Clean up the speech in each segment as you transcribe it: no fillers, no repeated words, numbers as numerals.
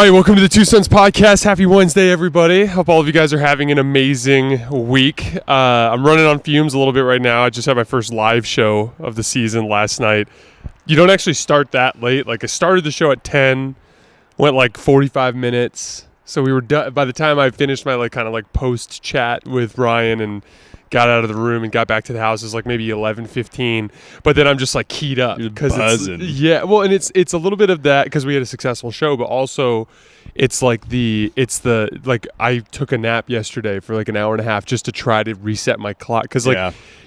right, welcome to the Two Sons Podcast. Happy Wednesday, everybody. Hope all of you guys are having an amazing week. I'm running on fumes a little bit right now. I just had my first live show of the season last night. You don't actually start that late. Like, I started the show at 10, went like 45 minutes. So we were done. By the time I finished my post chat with Ryan and got out of the room and got back to the house, is like maybe 11:15. But then I'm just like keyed up because buzzing. And it's a little bit of that because we had a successful show, but also it's I took a nap yesterday for like an hour and a half just to try to reset my clock because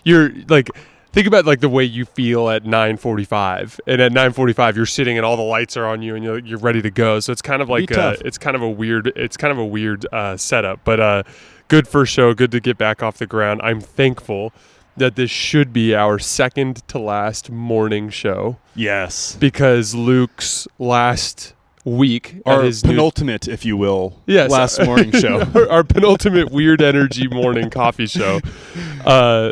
you're like. Think about like the way you feel at 9:45, and at 9:45 you're sitting and all the lights are on you and you're ready to go. So it's kind of like it's kind of a weird setup. But good first show, good to get back off the ground. I'm thankful that this should be our second to last morning show. Yes, because Luke's last week, our penultimate, if you will, last morning show, our penultimate weird energy morning coffee show.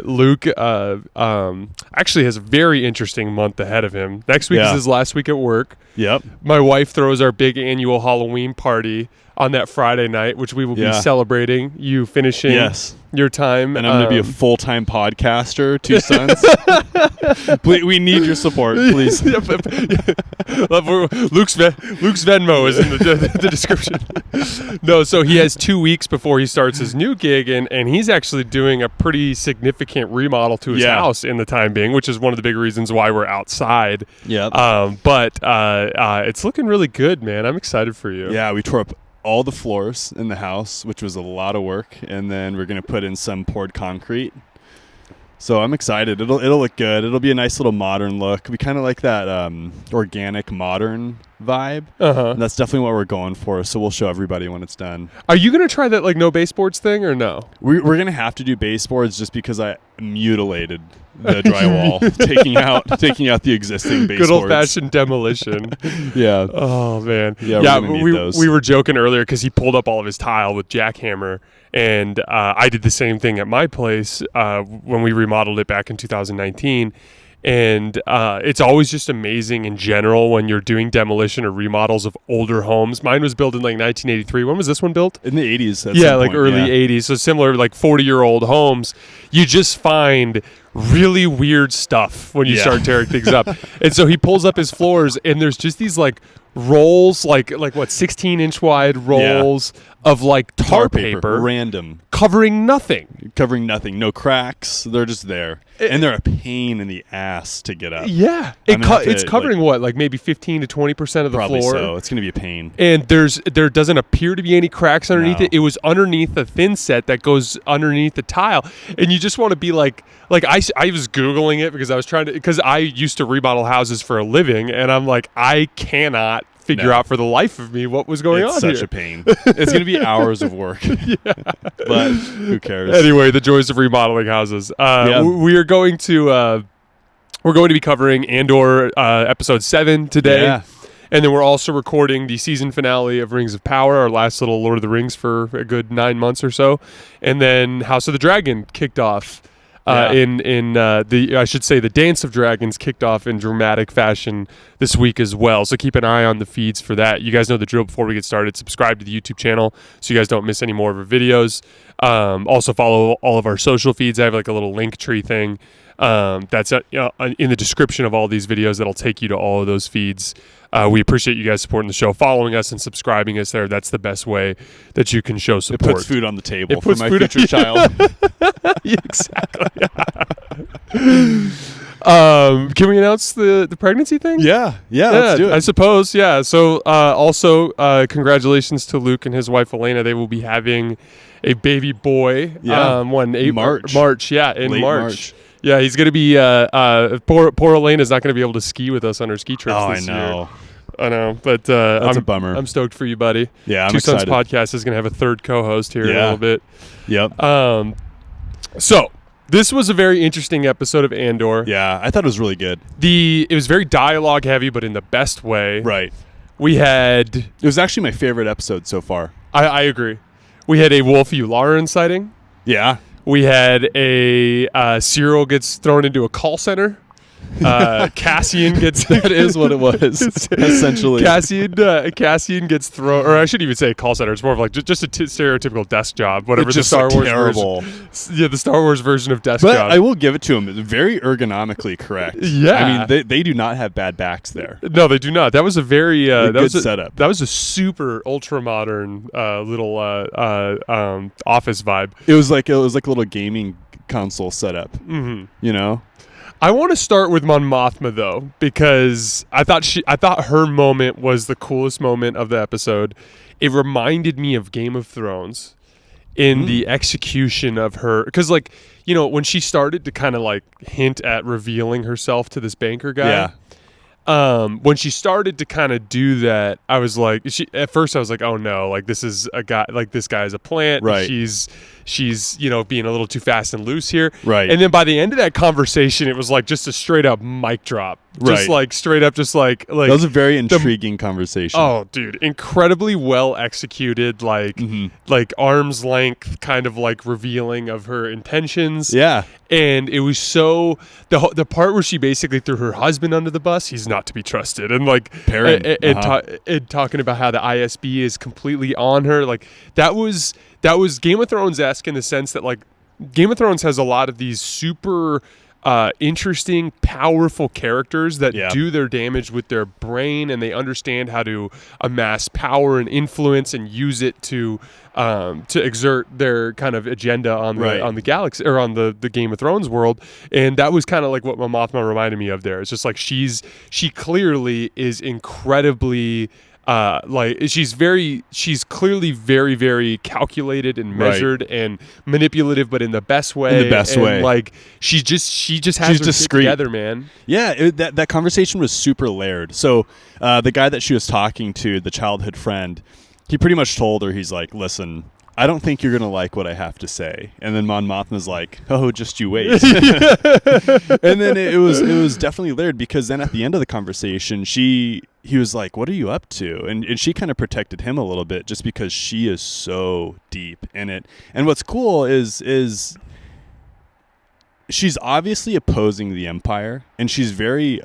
Luke actually has a very interesting month ahead of him. Next week is his last week at work. Yep. My wife throws our big annual Halloween party on that Friday night, which we will be celebrating you finishing your time. And I'm going to be a full-time podcaster, Two Sons. We need your support, please. Luke's Venmo is in the description. No, so he has 2 weeks before he starts his new gig, and he's actually doing a pretty significant remodel to his house in the time being, which is one of the big reasons why we're outside. Yeah. But it's looking really good, man. I'm excited for you. Yeah, we tore up all the floors in the house, which was a lot of work, and then we're going to put in some poured concrete. So I'm excited. It'll look good. It'll be a nice little modern look. We kind of like that organic modern vibe. And that's definitely what we're going for. So we'll show everybody when it's done. Are you going to try that like no baseboards thing or no? We're going to have to do baseboards just because I mutilated the drywall, taking out the existing baseboards. Good old-fashioned demolition. Yeah. Oh, man. Yeah, we were joking earlier because he pulled up all of his tile with jackhammer, and I did the same thing at my place when we remodeled it back in 2019. And it's always just amazing in general when you're doing demolition or remodels of older homes. Mine was built in like 1983. When was this one built? In the 80s. Early 80s. So similar, like 40-year-old homes. You just find really weird stuff when you start tearing things up. And so he pulls up his floors, and there's just these like rolls, like what, 16-inch wide rolls of like tar paper. Random. Covering nothing. No cracks. They're just there. And they're a pain in the ass to get up. Yeah. It's covering what, like maybe 15 to 20% of the probably floor? Probably so. It's going to be a pain. And there doesn't appear to be any cracks underneath it. It was underneath a thin set that goes underneath the tile. And you just want to be like I was Googling it because I was because I used to remodel houses for a living, and I'm like, I cannot figure out for the life of me what was going on here. It's such a pain. It's going to be hours of work. But who cares? Anyway, the joys of remodeling houses. We're going to be covering Andor episode 7 today. Yeah. And then we're also recording the season finale of Rings of Power, our last little Lord of the Rings for a good 9 months or so. And then House of the Dragon kicked off. The Dance of Dragons kicked off in dramatic fashion this week as well. So keep an eye on the feeds for that. You guys know the drill. Before we get started, subscribe to the YouTube channel so you guys don't miss any more of our videos. Also follow all of our social feeds. I have like a little link tree thing that's in the description of all these videos that'll take you to all of those feeds. We appreciate you guys supporting the show, following us and subscribing us there. That's the best way that you can show support. It puts food on the table for my future child. Yeah, exactly. Can we announce the pregnancy thing? Yeah, let's do it. I suppose, yeah. So also, congratulations to Luke and his wife, Elena. They will be having a baby boy. March. Yeah, in Late March. Yeah, he's going to be poor Elena's not going to be able to ski with us on her ski trips this year. I know, but that's a bummer. I'm stoked for you, buddy. Yeah, I'm Two excited. Sons Podcast is going to have a third co-host here in a little bit. Yep. So this was a very interesting episode of Andor. Yeah, I thought it was really good. It was very dialogue heavy, but in the best way. Right. It was actually my favorite episode so far. I agree. We had a Wolf Yularen sighting. Yeah. We had a Cyril gets thrown into a call center. Cassian gets That is what it was, essentially. Cassian gets thrown, or I shouldn't even say call center. It's more of like just a stereotypical desk job, whatever It's the just Star Wars terrible. the Star Wars version of desk But job. I will give it to him. It's very ergonomically correct. Yeah. I mean, they do not have bad backs there. No, they do not. That was a very Good setup. That was a super ultra modern little office vibe. It was like a little gaming console setup. Mm-hmm. You know? I want to start with Mon Mothma though, because I thought her moment was the coolest moment of the episode. It reminded me of Game of Thrones in the execution of her, because like, you know, when she started to kind of like hint at revealing herself to this banker guy. Yeah. When she started to kind of do that, I was like, at first I was like, oh no, like this is a guy, like this guy is a plant. Right. She's, you know, being a little too fast and loose here. Right. And then by the end of that conversation, it was like just a straight up mic drop. Just Right. like straight up, just like That was a very intriguing conversation. Oh, dude, incredibly well executed, like like arm's length kind of like revealing of her intentions. Yeah. And it was so the part where she basically threw her husband under the bus. He's not to be trusted, and like Perrin. and talking about how the ISB is completely on her. Like that was Game of Thrones-esque in the sense that like Game of Thrones has a lot of these super interesting, powerful characters that do their damage with their brain, and they understand how to amass power and influence and use it to exert their kind of agenda on the galaxy or on the Game of Thrones world. And that was kind of like what Mothma reminded me of there. It's just like she clearly is incredibly she's clearly very, very calculated and measured and manipulative, but in the best way. In the best way. Like she just has her shit together, man. Yeah, that conversation was super layered. So the guy that she was talking to, the childhood friend, he pretty much told her, he's like, listen, I don't think you're going to like what I have to say. And then Mon Mothma's like, oh, just you wait. And then it was definitely layered, because then at the end of the conversation, he was like, what are you up to? And she kind of protected him a little bit, just because she is so deep in it. And what's cool is she's obviously opposing the Empire, and she's very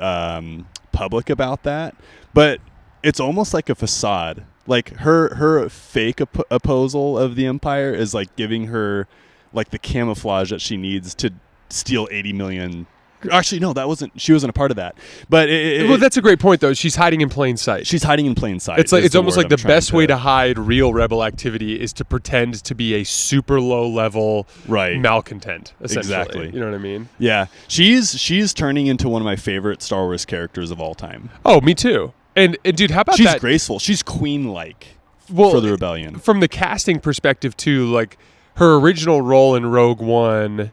public about that. But it's almost like a facade. Like her fake opposal of the Empire is like giving her like the camouflage that she needs to steal 80 million. Actually, no, she wasn't a part of that. But well, that's a great point though. She's hiding in plain sight. She's hiding in plain sight. It's like it's almost like the best way to hide real rebel activity is to pretend to be a super low level malcontent. Essentially. Exactly. You know what I mean? Yeah, she's turning into one of my favorite Star Wars characters of all time. Oh, me too. And dude, how about that? She's graceful. She's queen-like for the rebellion. From the casting perspective too, like her original role in Rogue One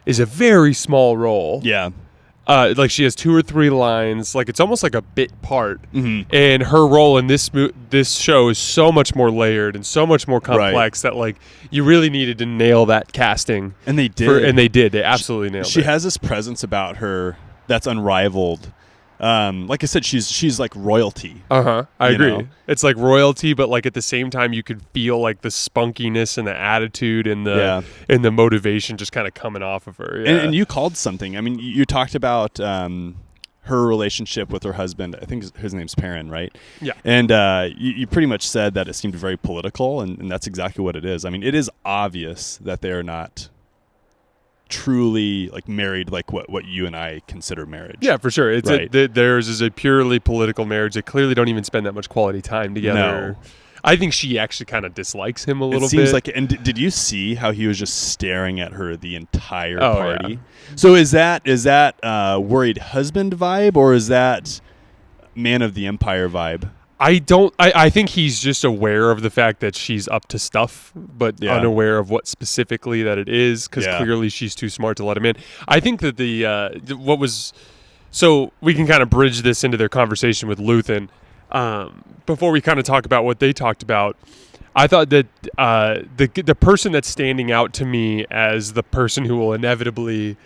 is a very small role. Yeah. Like she has 2 or 3 lines. Like it's almost like a bit part. Mm-hmm. And her role in this show is so much more layered and so much more complex that like you really needed to nail that casting. And they did. They absolutely nailed it. She has this presence about her that's unrivaled. Like I said, she's like royalty. I agree. Know? It's like royalty, but like at the same time, you could feel like the spunkiness and the attitude and the motivation just kind of coming off of her. Yeah. And you called something. I mean, you talked about her relationship with her husband. I think his name's Perrin, right? Yeah. And you pretty much said that it seemed very political, and that's exactly what it is. I mean, it is obvious that they are not truly like married, like what you and I consider marriage. Yeah, for sure. It's theirs is a purely political marriage. They clearly don't even spend that much quality time together. No. I think she actually kind of dislikes him a little bit. It seems like, and did you see how he was just staring at her the entire party? Yeah. So is that worried husband vibe, or is that man of the Empire vibe? I think he's just aware of the fact that she's up to stuff, but unaware of what specifically that it is, because clearly she's too smart to let him in. I think that so we can kind of bridge this into their conversation with Luthen. Before we kind of talk about what they talked about, I thought that the person that's standing out to me as the person who will inevitably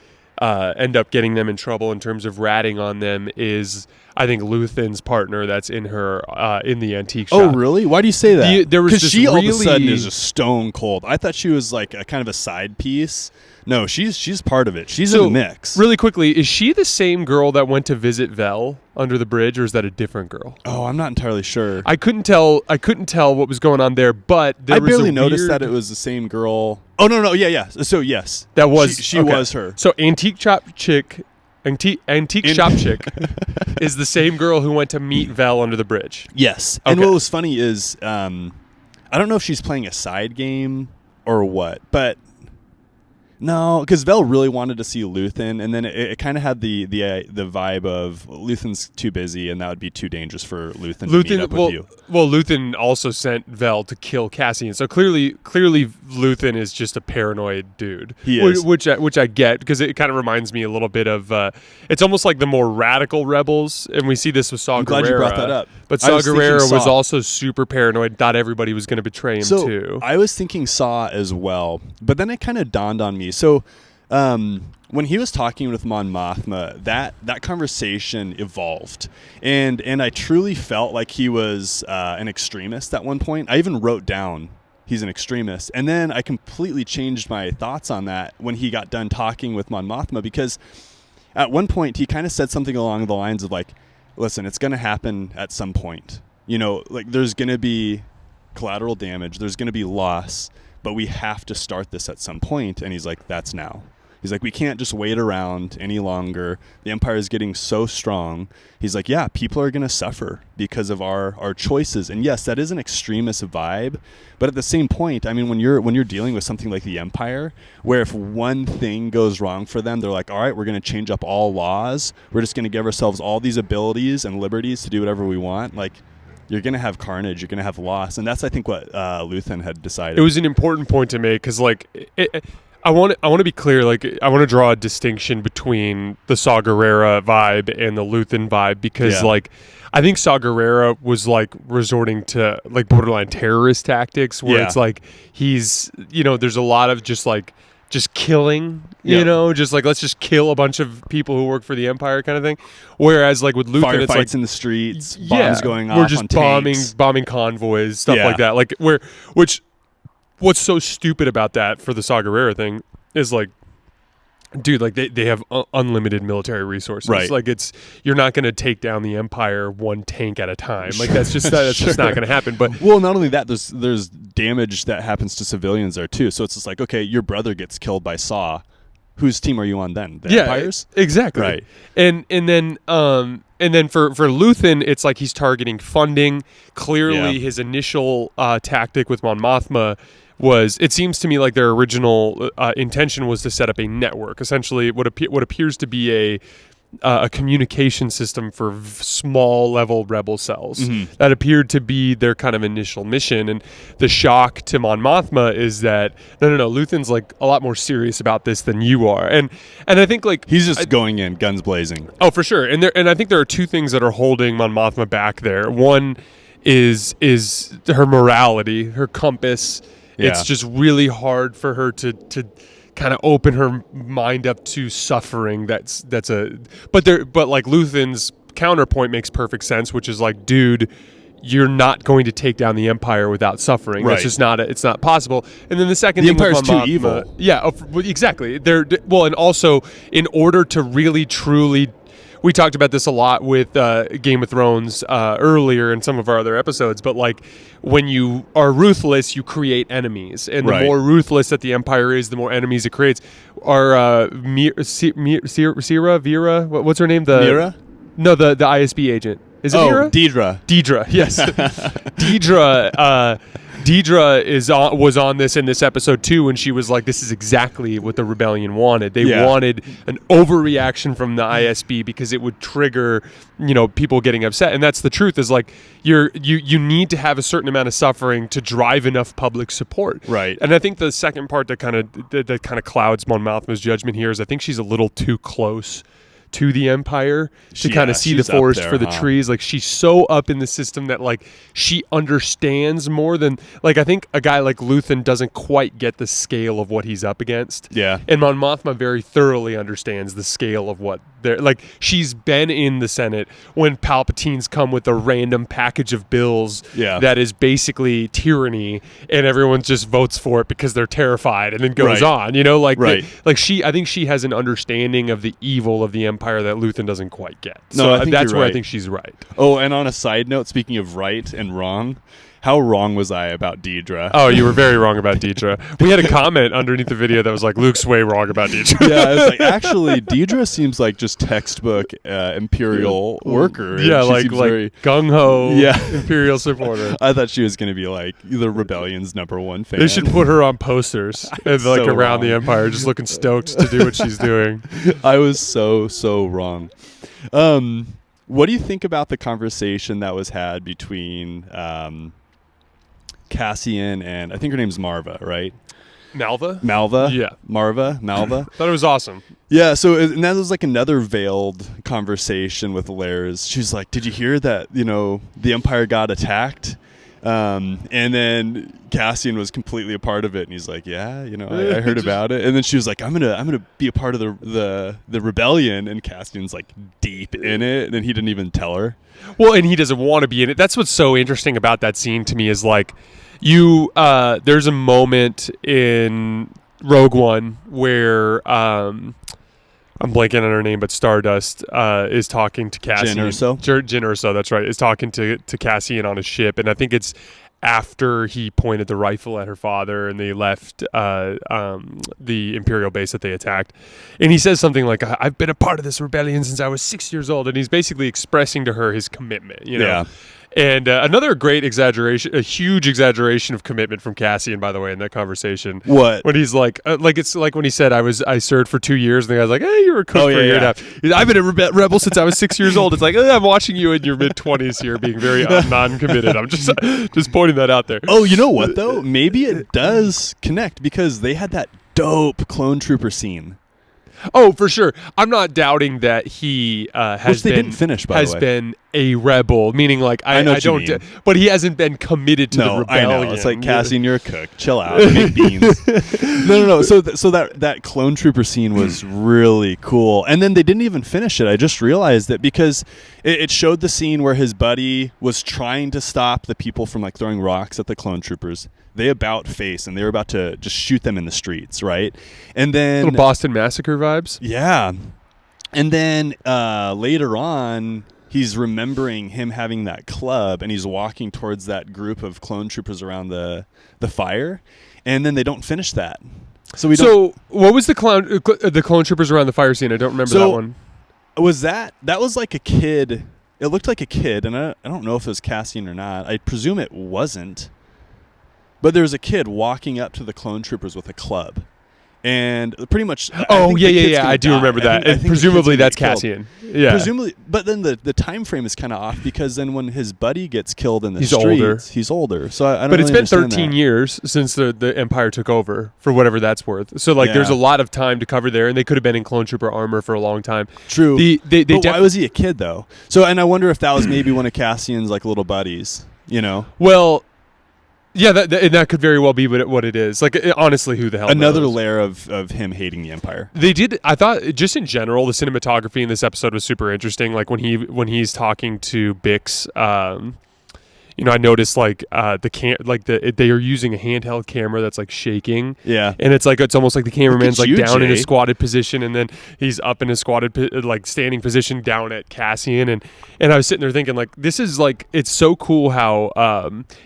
end up getting them in trouble in terms of ratting on them is I think Luthen's partner that's in her in the antique Oh, shop. really? Why do you say that? There was Because this she all of a really- sudden is just stone cold. I thought she was like a kind of a side piece. No, she's part of it. She's in the mix. Really quickly, is she the same girl that went to visit Vel under the bridge, or is that a different girl? Oh, I'm not entirely sure. I couldn't tell what was going on there, but there I was barely a noticed weird- that it was the same girl. Oh no, yeah. So yes, That was she okay. was her. So antique shop chick is the same girl who went to meet Vel under the bridge. Yes. Okay. And what was funny is I don't know if she's playing a side game or what, but no, because Vel really wanted to see Luthen, and then it kind of had the vibe of Luthen's too busy, and that would be too dangerous for Luthen to meet up with you. Well, Luthen also sent Vel to kill Cassian, so clearly Luthen is just a paranoid dude. He is. which I get, because it kind of reminds me a little bit of it's almost like the more radical rebels, and we see this with Saw I'm Gerrera. glad you brought that up. But I Saw was thinking Gerrera was Saw. also super paranoid, thought everybody was going to betray him too. I was thinking Saw as well, but then it kind of dawned on me. So when he was talking with Mon Mothma, that conversation evolved, and I truly felt like he was an extremist at one point. I even wrote down he's an extremist, and then I completely changed my thoughts on that when he got done talking with Mon Mothma, because at one point he kind of said something along the lines of like, listen, it's going to happen at some point. You know, like there's going to be collateral damage, there's going to be loss, but we have to start this at some point. And he's like, that's now. He's like, we can't just wait around any longer. The Empire is getting so strong. He's like, yeah, people are going to suffer because of our choices. And yes, that is an extremist vibe. But at the same point, I mean, when you're dealing with something like the Empire, where if one thing goes wrong for them, they're like, all right, we're going to change up all laws. We're just going to give ourselves all these abilities and liberties to do whatever we want. Like, you're going to have carnage. You're going to have loss. And that's, I think, what Luthen had decided. It was an important point to make, because like I want to be clear. Like, I want to draw a distinction between the Saw Gerrera vibe and the Luthen vibe, because like I think Saw Gerrera was like resorting to like borderline terrorist tactics, where it's like he's, there's a lot of just killing, just like, let's just kill a bunch of people who work for the Empire kind of thing. Whereas like with Luthen, it's like firefights in the streets, bombs going off, we're just on tanks. bombing convoys, stuff like that. Like what's so stupid about that for the Saw Gerrera thing is like, dude, like they have unlimited military resources. Right. Like you're not going to take down the Empire one tank at a time. Like that's just just not going to happen. But well, not only that, there's damage that happens to civilians there too. So it's just like, okay, your brother gets killed by Saw. Whose team are you on then? The Empire's? Exactly. Right. And then for Luthen, it's like he's targeting funding. Clearly, his initial tactic with Mon Mothma was, it seems to me like their original intention was to set up a network, essentially what appears to be a communication system for small level rebel cells. Mm-hmm. That appeared to be their kind of initial mission. And the shock to Mon Mothma is that no, Luthen's like a lot more serious about this than you are. And I think like he's just going in guns blazing. Oh, for sure. And I think there are two things that are holding Mon Mothma back there. One is her morality, her compass. Yeah. It's just really hard for her to kind of open her mind up to suffering. But like Luthen's counterpoint makes perfect sense, which is like, dude, you're not going to take down the Empire without suffering. Right. That's just it's not possible. And then the second the thing Empire's with Mon too Mothma, evil. Yeah, exactly. And also in order to really truly, we talked about this a lot with Game of Thrones earlier in some of our other episodes, but like when you are ruthless, you create enemies, and the more ruthless that the Empire is, the more enemies it creates. Our Vera, what's her name? Mira? No, the ISB agent. Is it Vera? Deidre, yes. Deidre was on this in this episode too, and she was like, this is exactly what the rebellion wanted. They wanted an overreaction from the ISB because it would trigger, people getting upset. And that's the truth, is like you need to have a certain amount of suffering to drive enough public support. Right. And I think the second part that kind of clouds Mon Mothma's judgment here is I think she's a little too close to the Empire to kind of see the she's up forest there, for the huh? trees. Like, she's so up in the system that, like, she understands more than, like, I think a guy like Luthen doesn't quite get the scale of what he's up against. Yeah. And Mon Mothma very thoroughly understands the scale of what they're, like, she's been in the Senate when Palpatine's come with a random package of bills that is basically tyranny, and everyone just votes for it because they're terrified and then goes on, you know, like, I think she has an understanding of the evil of the Empire that Luthen doesn't quite get. No, So I think that's you're where I right. think she's right. Oh, and on a side note, speaking of right and wrong, how wrong was I about Deidre? Oh, you were very wrong about Deidre. We had a comment underneath the video that was like, Luke's way wrong about Deidre. Yeah, I was like, actually, Deidre seems like just textbook Imperial worker. Yeah, like gung-ho Imperial supporter. I thought she was going to be like the rebellion's #1 fan. They should put her on posters and like so around wrong. the Empire, just looking stoked to do what she's doing. I was so wrong. What do you think about the conversation that was had between Cassian and I think her name's Marva, right? Malva? Yeah. Malva. Thought it was awesome. Yeah, so and that was like another veiled conversation with Lairs. She's like, "Did you hear that, the Empire got attacked?" And then Cassian was completely a part of it, and he's like, "Yeah, I heard about it." And then she was like, "I'm gonna be a part of the rebellion," and Cassian's like deep in it, and he didn't even tell her. Well, and he doesn't want to be in it. That's what's so interesting about that scene to me is like, there's a moment in Rogue One where I'm blanking on her name, but Stardust is talking to Cassian. Jyn Erso, that's right, is talking to Cassian on a ship, and I think it's after he pointed the rifle at her father and they left the Imperial base that they attacked. And he says something like, "I've been a part of this rebellion since I was 6 years old," and he's basically expressing to her his commitment, Yeah. And another great exaggeration, a huge exaggeration of commitment from Cassian, by the way, in that conversation. What? When he's like it's like when he said, I served for 2 years, and the guy's like, "Hey, you were a cook for a year and a half." He's, "I've been a rebel since I was 6 years old." It's like, I'm watching you in your mid-20s here being very non-committed. I'm just pointing that out there. Oh, you know what, though? Maybe it does connect because they had that dope clone trooper scene. Oh, for sure. I'm not doubting that he didn't finish, by the way. been a rebel, meaning like I know what you don't, mean. But he hasn't been committed to the rebellion. I know. It's like, Cassian, you're a cook. Chill out. Make beans. No. So that clone trooper scene was really cool, and then they didn't even finish it. I just realized that because it showed the scene where his buddy was trying to stop the people from like throwing rocks at the clone troopers. They about face, and they were about to just shoot them in the streets, right? And then little Boston Massacre vibes. Yeah. And then later on, he's remembering him having that club, and he's walking towards that group of clone troopers around the fire, and then they don't finish that. So what was the clone troopers around the fire scene? I don't remember that one. That was like a kid. It looked like a kid, and I don't know if it was Cassian or not. I presume it wasn't. But there was a kid walking up to the clone troopers with a club. And pretty much... I do remember that. And presumably that's Cassian. Yeah. Presumably, but then the time frame is kind of off because then when his buddy gets killed in the streets, older. He's older. So I don't But it's really been 13 years since the Empire took over, for whatever that's worth. So there's a lot of time to cover there, and they could have been in clone trooper armor for a long time. True. Why was he a kid, though? So, and I wonder if that was maybe one of Cassian's little buddies, Well... Yeah, that could very well be what it is. Like, honestly, who the hell Another knows? layer of him hating the Empire. They did. I thought, just in general, the cinematography in this episode was super interesting. Like when he's talking to Bix, I noticed they are using a handheld camera that's like shaking. Yeah, and it's almost like the cameraman's down Jay. in a squatted position, and then he's up in a squatted standing position down at Cassian, and I was sitting there thinking this is it's so cool how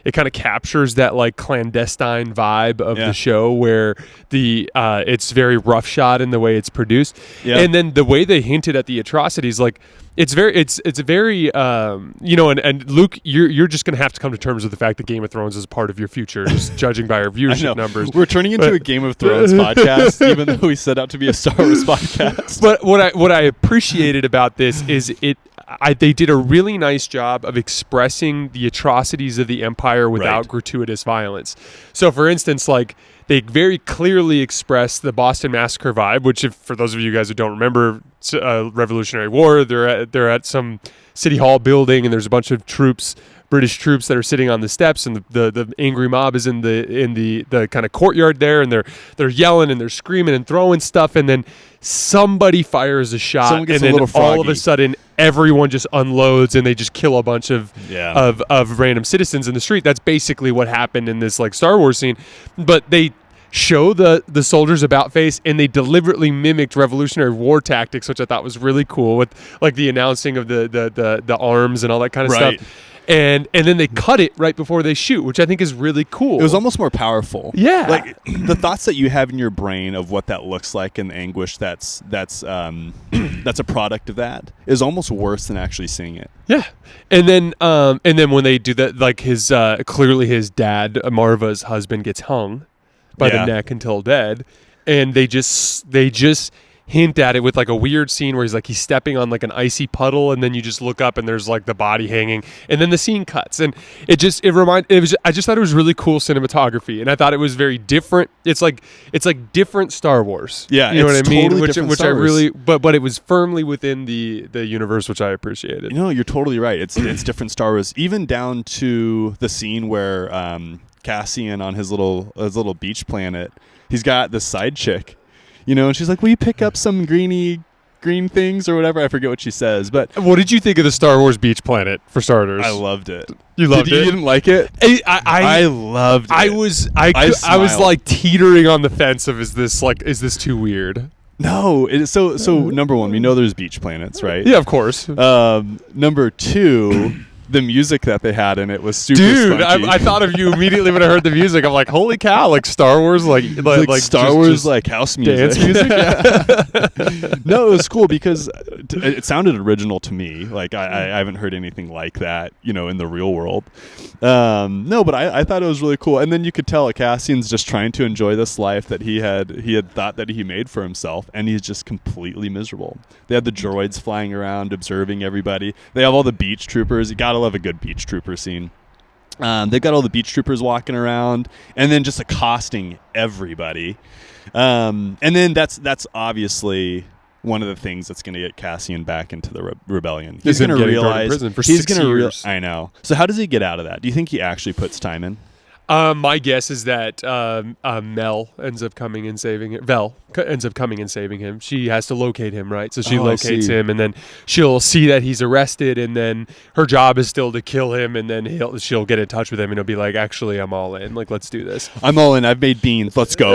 it kind of captures that clandestine vibe of the show where it's very rough shot in the way it's produced, and then the way they hinted at the atrocities It's very and Luke, you're just gonna have to come to terms with the fact that Game of Thrones is a part of your future, just judging by our viewership numbers. We're turning into a Game of Thrones podcast, even though we set out to be a Star Wars podcast. But what I appreciated about this is they did a really nice job of expressing the atrocities of the Empire without gratuitous violence. So, for instance, they very clearly express the Boston Massacre vibe, which, for those of you guys who don't remember, it's a Revolutionary War. They're at some city hall building, and there's a bunch of troops, British troops, that are sitting on the steps, and the angry mob is in the kind of courtyard there, and they're yelling and they're screaming and throwing stuff, and then somebody fires a shot, and then all of a sudden everyone just unloads and they just kill a bunch of random citizens in the street. That's basically what happened in this like Star Wars scene, but they show the soldiers about face, and they deliberately mimicked Revolutionary War tactics, which I thought was really cool, with like the announcing of the arms and all that kind of stuff. And then they cut it right before they shoot, which I think is really cool. It was almost more powerful. Yeah. Like the thoughts that you have in your brain of what that looks like and the anguish that's a product of that is almost worse than actually seeing it. Yeah. And then when they do that, like his clearly his dad, Marva's husband, gets hung by the neck until dead, and they just hint at it with like a weird scene where he's stepping on like an icy puddle, and then you just look up and there's like the body hanging, and then the scene cuts, and I just thought it was really cool cinematography, and I thought it was very different. It's like different Star Wars. Yeah, you know what I mean? Totally Which I really, but it was firmly within the universe, which I appreciated. You know, you're totally right. It's different Star Wars, even down to the scene where Cassian on his little beach planet, he's got this side chick, you know, and she's like, will you pick up some green things or whatever? I forget what she says, but what did you think of the Star Wars beach planet, for starters? I loved it. You loved it? You didn't like it? I loved it. I was like teetering on the fence of, is this too weird? No, so number one, we know there's beach planets, right? Yeah, of course. Number two, the music that they had in it was super Dude, spunky. I thought of you immediately when I heard the music. I'm like, holy cow, like Star Wars, like Star Wars, like house music. Dance music? Yeah. No, it was cool because it sounded original to me. Like, I haven't heard anything like that, you know, in the real world. No, but I thought it was really cool. And then you could tell Cassian's just trying to enjoy this life that he had thought that he made for himself, and he's just completely miserable. They had the droids flying around, observing everybody. They have all the beach troopers. You gotta love a good beach trooper scene. They've got all the beach troopers walking around and then just accosting everybody. And then that's obviously one of the things that's going to get Cassian back into the rebellion. He's going to realize prison for 6 years. I know. So how does he get out of that? Do you think he actually puts time in? My guess is that Mel ends up coming and saving him. Vel ends up coming and saving him. She has to locate him, right? So she locates him, and then she'll see that he's arrested, and then her job is still to kill him, and then she'll get in touch with him, and he'll be like, actually, I'm all in. Like, let's do this. I'm all in. I've made beans. Let's go.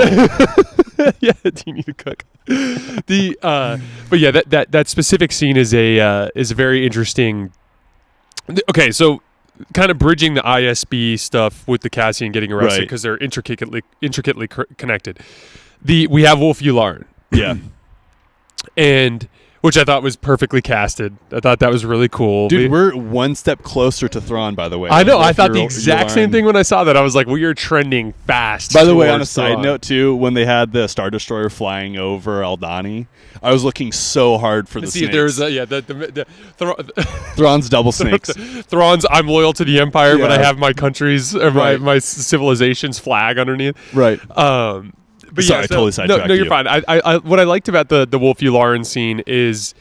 Yeah, do you need to cook? But yeah, that specific scene is a very interesting. Okay, so kind of bridging the ISB stuff with the Cassian getting arrested, because they're intricately connected. We have Wolf Yularen. Yeah. And which I thought was perfectly casted. I thought that was really cool. Dude, we're one step closer to Thrawn, by the way. I know. I thought the exact same thing when I saw that. I was like, we are trending fast. By the way, on a side note, too, when they had the Star Destroyer flying over Aldhani, I was looking so hard for the snakes. There's Thrawn's double snakes. Thrawn's I'm loyal to the Empire, but I have my country's, or my civilization's flag underneath. Right. But sorry, I totally sidetracked No, you're fine. I what I liked about the Wolf Yularen scene is,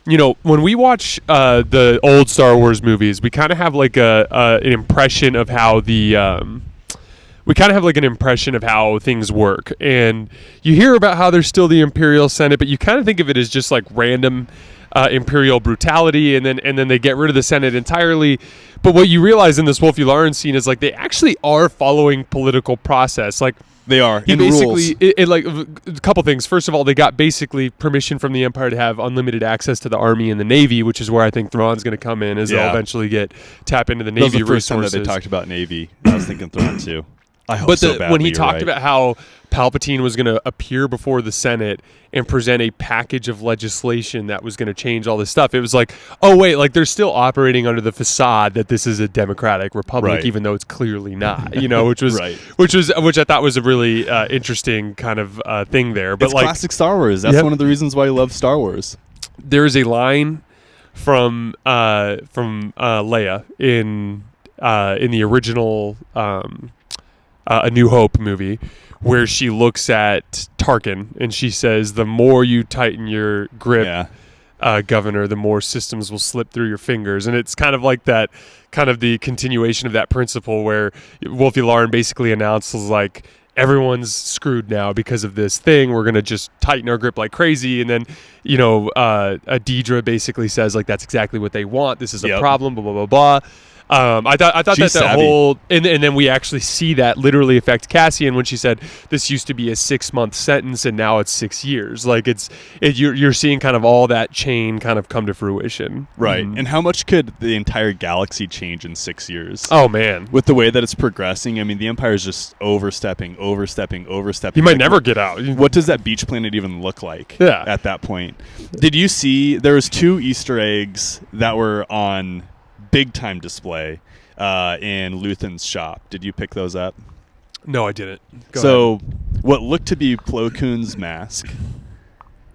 you know, when we watch the old Star Wars movies, we kind of have like an impression of how things work, and you hear about how there's still the Imperial Senate, but you kind of think of it as just like random imperial brutality, and then they get rid of the Senate entirely. But what you realize in this Wolf Yularen scene is like they actually are following political process. Like, they are. He basically, like a couple things. First of all, they got basically permission from the Empire to have unlimited access to the Army and the Navy, which is where I think Thrawn's going to come in, as they'll eventually tap into the Navy resources. That was the first time that they talked about Navy. I was thinking Thrawn too. I hope so badly. When he talked about how Palpatine was going to appear before the Senate and present a package of legislation that was going to change all this stuff, it was like, oh wait, like they're still operating under the facade that this is a democratic republic, even though it's clearly not. You know, which I thought was a really interesting kind of thing there. But it's like classic Star Wars. That's one of the reasons why I love Star Wars. There is a line from Leia in the original A New Hope movie, where she looks at Tarkin and she says, the more you tighten your grip, governor, the more systems will slip through your fingers. And it's kind of like that, kind of the continuation of that principle where Wolf Yularen basically announces like, everyone's screwed now because of this thing. We're going to just tighten our grip like crazy. And then, Deidre basically says like, that's exactly what they want. This is a problem, blah, blah, blah, blah. I thought She's that savvy. whole, and then we actually see that literally affect Cassian when she said this used to be a 6-month sentence and now it's 6 years. Like you're seeing kind of all that chain kind of come to fruition. Right. And how much could the entire galaxy change in 6 years? Oh man, With the way that it's progressing, I mean, the Empire is just overstepping. you might never get out. What does that beach planet even look like at that point? Did you see there was 2 Easter eggs that were on big time display in Luthen's shop? Did you pick those up? No, I didn't. Go ahead. What looked to be Plo Koon's mask.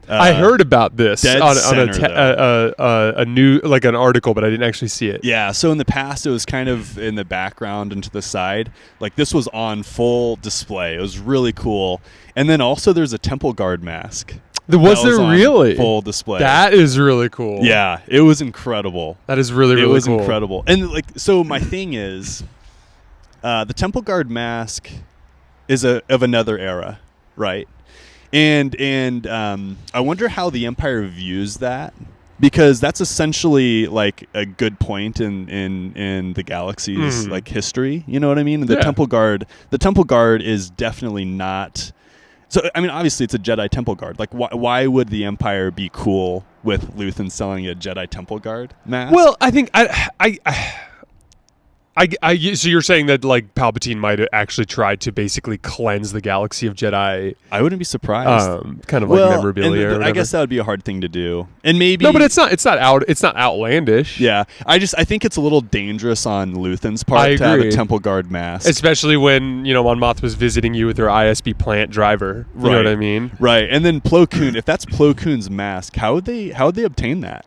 I heard about this dead on center, a new, like an article, but I didn't actually see it. Yeah, so in the past it was kind of in the background and to the side. Like this was on full display. It was really cool. And then also there's a Temple Guard mask. Was there on really? Full display. That is really cool. Yeah, it was incredible. That is really, really cool. It was incredible. And like, so my thing is, the Temple Guard mask is of another era, right? And I wonder how the Empire views that, because that's essentially like a good point in the galaxy's like history. You know what I mean? And the Temple Guard is definitely not. So, I mean, obviously, it's a Jedi Temple Guard. Like, why would the Empire be cool with Luthen selling a Jedi Temple Guard mask? Well, I think so you're saying that like Palpatine might have actually tried to basically cleanse the galaxy of Jedi. I wouldn't be surprised. Kind of like memorabilia. Or I guess that would be a hard thing to do. And maybe no, but it's not outlandish. Yeah, I think it's a little dangerous on Luthen's part to have a Temple Guard mask, especially when Mon Mothma was visiting you with her ISB plant driver. You know what I mean? Right. And then Plo Koon, if that's Plo Koon's mask, how would they obtain that?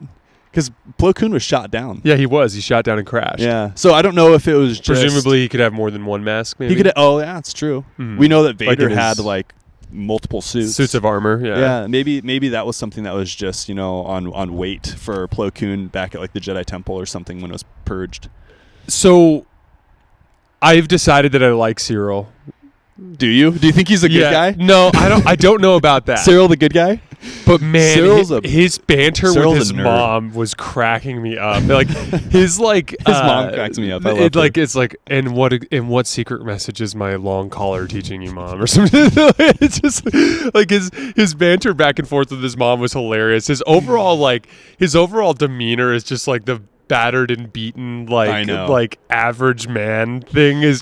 Because Plo Koon was shot down. Yeah, he was. He shot down and crashed. Yeah. So I don't know if it was just... Presumably he could have more than one mask, maybe? He could. Oh, yeah, it's true. We know that Vader had, like, multiple suits. Suits of armor, yeah. Yeah, maybe that was something that was just, on wait for Plo Koon back at, like, the Jedi Temple or something when it was purged. So, I've decided that I like Cyril. Do you? Do you think he's a good guy? No, I don't know about that. Cyril the good guy? But man, his banter Cyril's with his mom was cracking me up. Like his mom cracks me up. I love it. It's like, and what secret message is my long collar teaching you, mom, or something? It's just like his banter back and forth with his mom was hilarious. His overall demeanor is just like the battered and beaten like average man thing is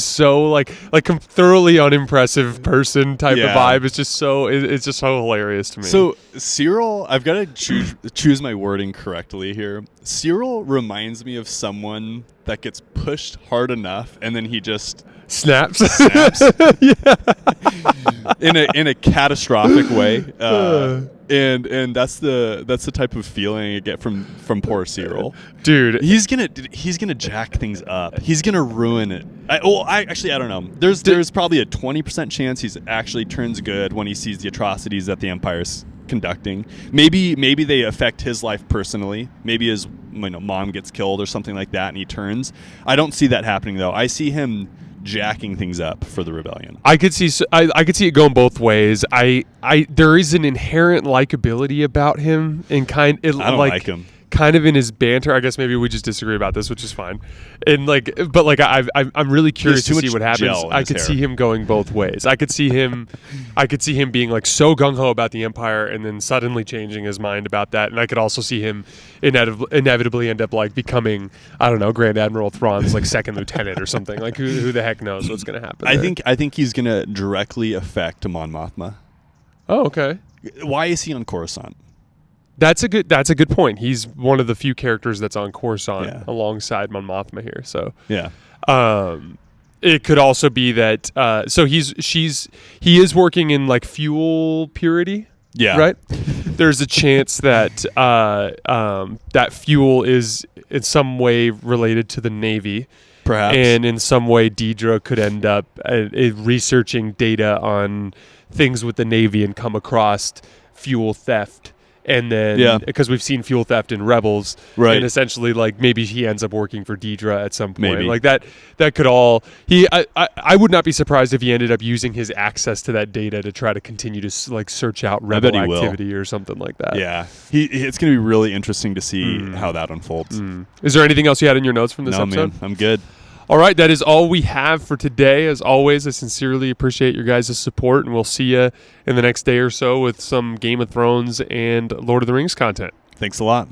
so like a thoroughly unimpressive person type of vibe. It's just so hilarious to me. So Cyril, I've got to choose my wording correctly here. Cyril reminds me of someone that gets pushed hard enough and then he just snaps. Yeah. in a catastrophic way. And that's the type of feeling I get from poor Cyril. Dude, he's gonna jack things up. He's gonna ruin it. I don't know. There's probably a 20% chance he's actually turns good when he sees the atrocities that the Empire's conducting. Maybe they affect his life personally. Maybe his mom gets killed or something like that, and he turns. I don't see that happening though. I see him jacking things up for the rebellion. I could see it going both ways. There is an inherent likability about him, and I don't like him. Kind of in his banter. I guess maybe we just disagree about this, which is fine. And I'm really curious to see what happens. I could see him going both ways. I could see him being like so gung ho about the Empire, and then suddenly changing his mind about that. And I could also see him inevitably end up like becoming, I don't know, Grand Admiral Thrawn's like second lieutenant or something. Like who the heck knows what's going to happen? I think he's going to directly affect Mon Mothma. Oh, okay. Why is he on Coruscant? That's a good point. He's one of the few characters that's on Coruscant alongside Mon Mothma here. So yeah, it could also be that. So he is working in like fuel purity. Yeah, right. There's a chance that that fuel is in some way related to the Navy. Perhaps. And in some way, Deidre could end up researching data on things with the Navy and come across fuel theft and then because we've seen fuel theft in Rebels, Right. and essentially like maybe he ends up working for Deidre at some point. Maybe. Like that could all I would not be surprised if he ended up using his access to that data to try to continue to like search out rebel bet he will. activity or something like that. Yeah, it's going to be really interesting to see how that unfolds. Is there anything else you had in your notes from this No, episode? man, I'm good. All right, that is all we have for today. As always, I sincerely appreciate your guys' support, and we'll see you in the next day or so with some Game of Thrones and Lord of the Rings content. Thanks a lot.